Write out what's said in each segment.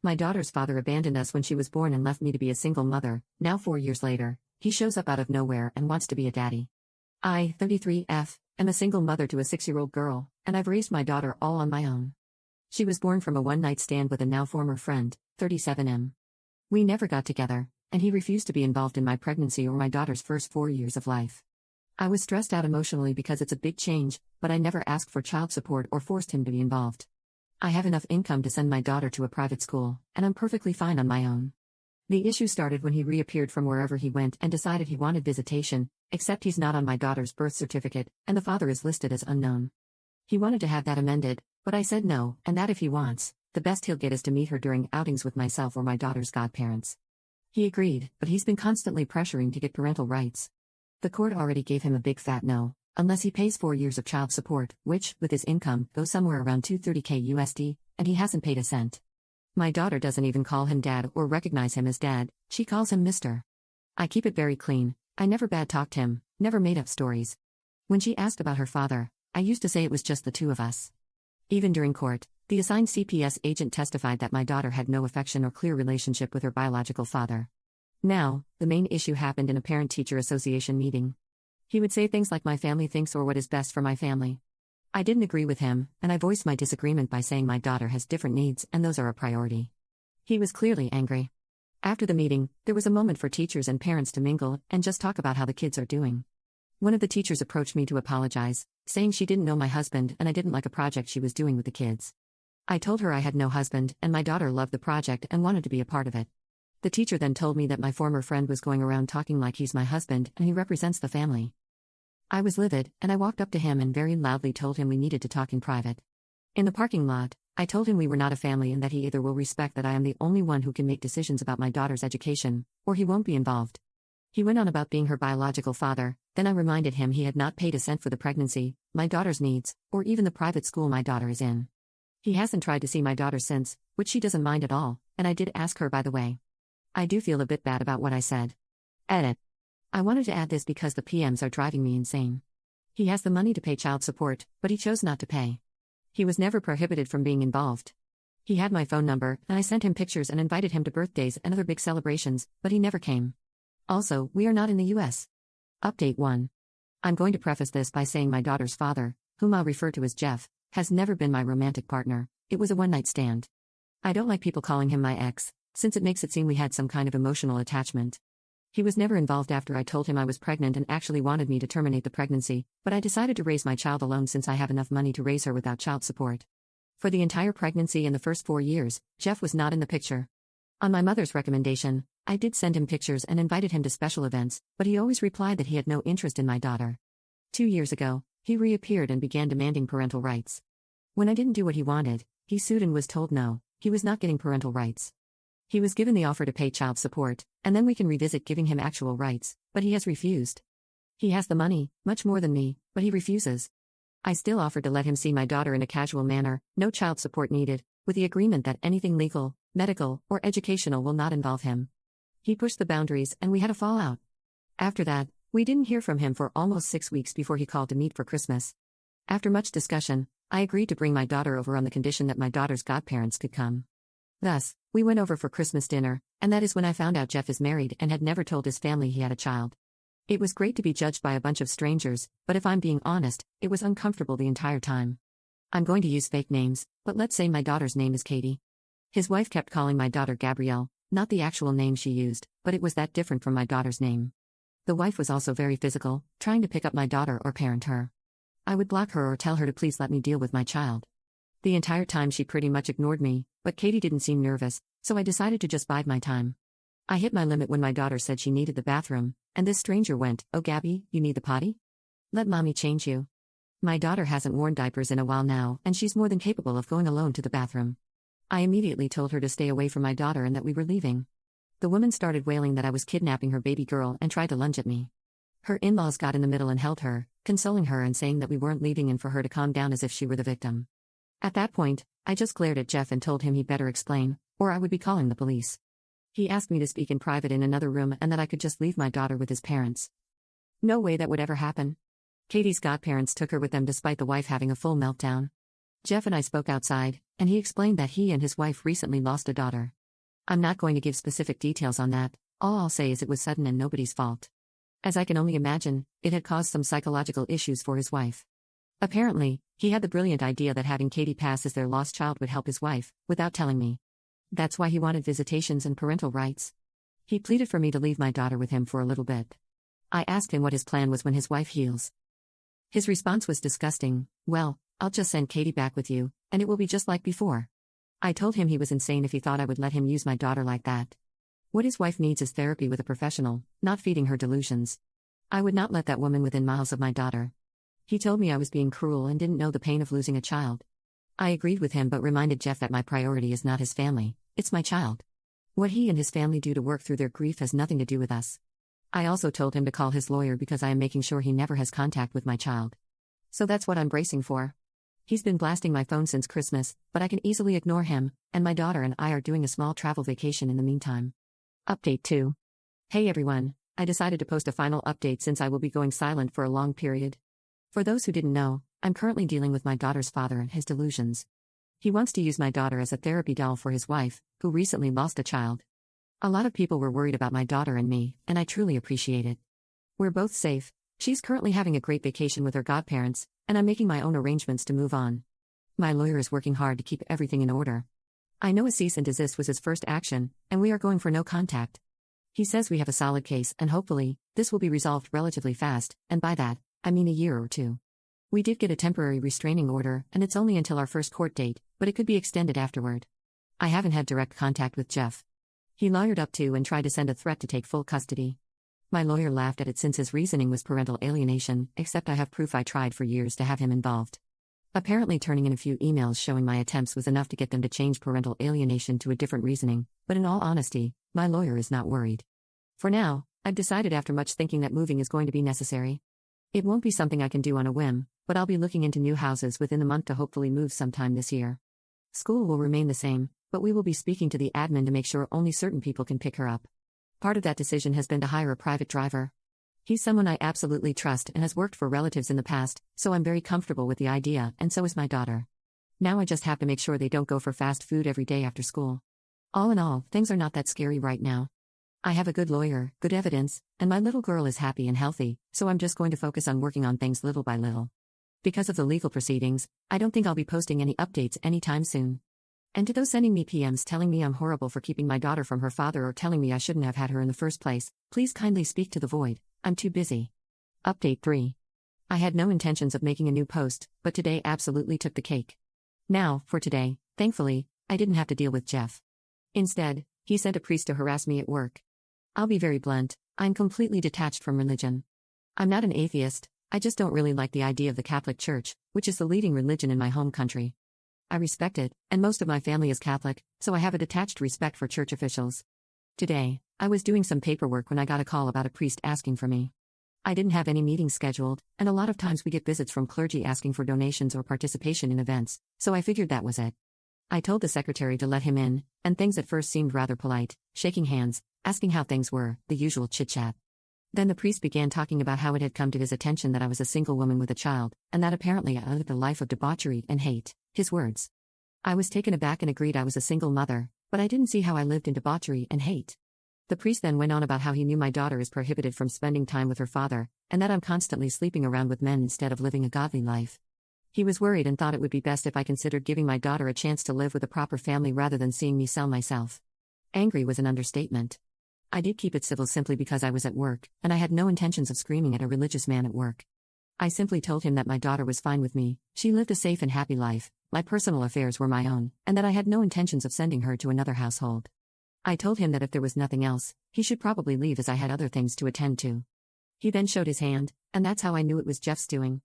My daughter's father abandoned us when she was born and left me to be a single mother. Now 4 years later, he shows up out of nowhere and wants to be a daddy. I, 33F, am a single mother to a 6-year-old girl, and I've raised my daughter all on my own. She was born from a one-night stand with a now former friend, 37M. We never got together, and he refused to be involved in my pregnancy or my daughter's first 4 years of life. I was stressed out emotionally because it's a big change, but I never asked for child support or forced him to be involved. I have enough income to send my daughter to a private school, and I'm perfectly fine on my own. The issue started when he reappeared from wherever he went and decided he wanted visitation, except he's not on my daughter's birth certificate, and the father is listed as unknown. He wanted to have that amended, but I said no, and that if he wants, the best he'll get is to meet her during outings with myself or my daughter's godparents. He agreed, but he's been constantly pressuring to get parental rights. The court already gave him a big fat no, unless he pays 4 years of child support, which, with his income, goes somewhere around $230K USD, and he hasn't paid a cent. My daughter doesn't even call him dad or recognize him as dad, she calls him Mr. I keep it very clean, I never bad-talked him, never made up stories. When she asked about her father, I used to say it was just the two of us. Even during court, the assigned CPS agent testified that my daughter had no affection or clear relationship with her biological father. Now, the main issue happened in a parent-teacher association meeting. He would say things like my family thinks or what is best for my family. I didn't agree with him, and I voiced my disagreement by saying my daughter has different needs and those are a priority. He was clearly angry. After the meeting, there was a moment for teachers and parents to mingle and just talk about how the kids are doing. One of the teachers approached me to apologize, saying she didn't know my husband and I didn't like a project she was doing with the kids. I told her I had no husband and my daughter loved the project and wanted to be a part of it. The teacher then told me that my former friend was going around talking like he's my husband and he represents the family. I was livid, and I walked up to him and very loudly told him we needed to talk in private. In the parking lot, I told him we were not a family and that he either will respect that I am the only one who can make decisions about my daughter's education, or he won't be involved. He went on about being her biological father, then I reminded him he had not paid a cent for the pregnancy, my daughter's needs, or even the private school my daughter is in. He hasn't tried to see my daughter since, which she doesn't mind at all, and I did ask her by the way. I do feel a bit bad about what I said. Edit. I wanted to add this because the PMs are driving me insane. He has the money to pay child support, but he chose not to pay. He was never prohibited from being involved. He had my phone number, and I sent him pictures and invited him to birthdays and other big celebrations, but he never came. Also, we are not in the US. Update 1. I'm going to preface this by saying my daughter's father, whom I'll refer to as Jeff, has never been my romantic partner, it was a one-night stand. I don't like people calling him my ex, since it makes it seem we had some kind of emotional attachment. He was never involved after I told him I was pregnant and actually wanted me to terminate the pregnancy, but I decided to raise my child alone since I have enough money to raise her without child support. For the entire pregnancy and the first 4 years, Jeff was not in the picture. On my mother's recommendation, I did send him pictures and invited him to special events, but he always replied that he had no interest in my daughter. 2 years ago, he reappeared and began demanding parental rights. When I didn't do what he wanted, he sued and was told no, he was not getting parental rights. He was given the offer to pay child support, and then we can revisit giving him actual rights, but he has refused. He has the money, much more than me, but he refuses. I still offered to let him see my daughter in a casual manner, no child support needed, with the agreement that anything legal, medical, or educational will not involve him. He pushed the boundaries and we had a fallout. After that, we didn't hear from him for almost 6 weeks before he called to meet for Christmas. After much discussion, I agreed to bring my daughter over on the condition that my daughter's godparents could come. Thus, we went over for Christmas dinner, and that is when I found out Jeff is married and had never told his family he had a child. It was great to be judged by a bunch of strangers, but if I'm being honest, it was uncomfortable the entire time. I'm going to use fake names, but let's say my daughter's name is Katie. His wife kept calling my daughter Gabrielle, not the actual name she used, but it was that different from my daughter's name. The wife was also very physical, trying to pick up my daughter or parent her. I would block her or tell her to please let me deal with my child. The entire time she pretty much ignored me, but Katie didn't seem nervous, so I decided to just bide my time. I hit my limit when my daughter said she needed the bathroom, and this stranger went, "Oh Gabby, you need the potty? Let mommy change you." My daughter hasn't worn diapers in a while now, and she's more than capable of going alone to the bathroom. I immediately told her to stay away from my daughter and that we were leaving. The woman started wailing that I was kidnapping her baby girl and tried to lunge at me. Her in-laws got in the middle and held her, consoling her and saying that we weren't leaving and for her to calm down as if she were the victim. At that point, I just glared at Jeff and told him he'd better explain, or I would be calling the police. He asked me to speak in private in another room and that I could just leave my daughter with his parents. No way that would ever happen. Katie's godparents took her with them despite the wife having a full meltdown. Jeff and I spoke outside, and he explained that he and his wife recently lost a daughter. I'm not going to give specific details on that, all I'll say is it was sudden and nobody's fault. As I can only imagine, it had caused some psychological issues for his wife. Apparently, he had the brilliant idea that having Katie pass as their lost child would help his wife, without telling me. That's why he wanted visitations and parental rights. He pleaded for me to leave my daughter with him for a little bit. I asked him what his plan was when his wife heals. His response was disgusting. Well, I'll just send Katie back with you, and it will be just like before. I told him he was insane if he thought I would let him use my daughter like that. What his wife needs is therapy with a professional, not feeding her delusions. I would not let that woman within miles of my daughter. He told me I was being cruel and didn't know the pain of losing a child. I agreed with him but reminded Jeff that my priority is not his family, it's my child. What he and his family do to work through their grief has nothing to do with us. I also told him to call his lawyer because I am making sure he never has contact with my child. So that's what I'm bracing for. He's been blasting my phone since Christmas, but I can easily ignore him, and my daughter and I are doing a small travel vacation in the meantime. Update 2. Hey everyone, I decided to post a final update since I will be going silent for a long period. For those who didn't know, I'm currently dealing with my daughter's father and his delusions. He wants to use my daughter as a therapy doll for his wife, who recently lost a child. A lot of people were worried about my daughter and me, and I truly appreciate it. We're both safe. She's currently having a great vacation with her godparents, and I'm making my own arrangements to move on. My lawyer is working hard to keep everything in order. I know a cease and desist was his first action, and we are going for no contact. He says we have a solid case and hopefully, this will be resolved relatively fast, and by that, I mean a year or two. We did get a temporary restraining order, and it's only until our first court date, but it could be extended afterward. I haven't had direct contact with Jeff. He lawyered up to and tried to send a threat to take full custody. My lawyer laughed at it since his reasoning was parental alienation, except I have proof I tried for years to have him involved. Apparently turning in a few emails showing my attempts was enough to get them to change parental alienation to a different reasoning, but in all honesty, my lawyer is not worried. For now, I've decided after much thinking that moving is going to be necessary. It won't be something I can do on a whim, but I'll be looking into new houses within the month to hopefully move sometime this year. School will remain the same, but we will be speaking to the admin to make sure only certain people can pick her up. Part of that decision has been to hire a private driver. He's someone I absolutely trust and has worked for relatives in the past, so I'm very comfortable with the idea, and so is my daughter. Now I just have to make sure they don't go for fast food every day after school. All in all, things are not that scary right now. I have a good lawyer, good evidence, and my little girl is happy and healthy, so I'm just going to focus on working on things little by little. Because of the legal proceedings, I don't think I'll be posting any updates anytime soon. And to those sending me PMs telling me I'm horrible for keeping my daughter from her father or telling me I shouldn't have had her in the first place, please kindly speak to the void, I'm too busy. Update 3. I had no intentions of making a new post, but today absolutely took the cake. Now, for today, thankfully, I didn't have to deal with Jeff. Instead, he sent a priest to harass me at work. I'll be very blunt, I'm completely detached from religion. I'm not an atheist, I just don't really like the idea of the Catholic Church, which is the leading religion in my home country. I respect it, and most of my family is Catholic, so I have a detached respect for church officials. Today, I was doing some paperwork when I got a call about a priest asking for me. I didn't have any meetings scheduled, and a lot of times we get visits from clergy asking for donations or participation in events, so I figured that was it. I told the secretary to let him in, and things at first seemed rather polite, shaking hands, asking how things were, the usual chit-chat. Then the priest began talking about how it had come to his attention that I was a single woman with a child, and that apparently I lived a life of debauchery and hate, his words. I was taken aback and agreed I was a single mother, but I didn't see how I lived in debauchery and hate. The priest then went on about how he knew my daughter is prohibited from spending time with her father, and that I'm constantly sleeping around with men instead of living a godly life. He was worried and thought it would be best if I considered giving my daughter a chance to live with a proper family rather than seeing me sell myself. Angry was an understatement. I did keep it civil simply because I was at work, and I had no intentions of screaming at a religious man at work. I simply told him that my daughter was fine with me, she lived a safe and happy life, my personal affairs were my own, and that I had no intentions of sending her to another household. I told him that if there was nothing else, he should probably leave as I had other things to attend to. He then showed his hand, and that's how I knew it was Jeff's doing.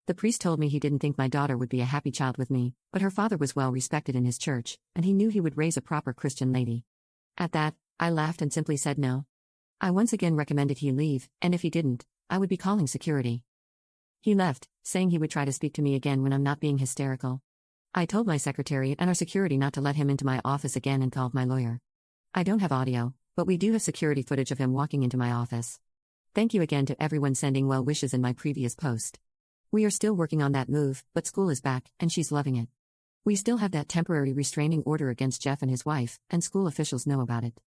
The priest told me he didn't think my daughter would be a happy child with me, but her father was well respected in his church, and he knew he would raise a proper Christian lady. At that, I laughed and simply said no. I once again recommended he leave, and if he didn't, I would be calling security. He left, saying he would try to speak to me again when I'm not being hysterical. I told my secretary and our security not to let him into my office again and called my lawyer. I don't have audio, but we do have security footage of him walking into my office. Thank you again to everyone sending well wishes in my previous post. We are still working on that move, but school is back, and she's loving it. We still have that temporary restraining order against Jeff and his wife, and school officials know about it.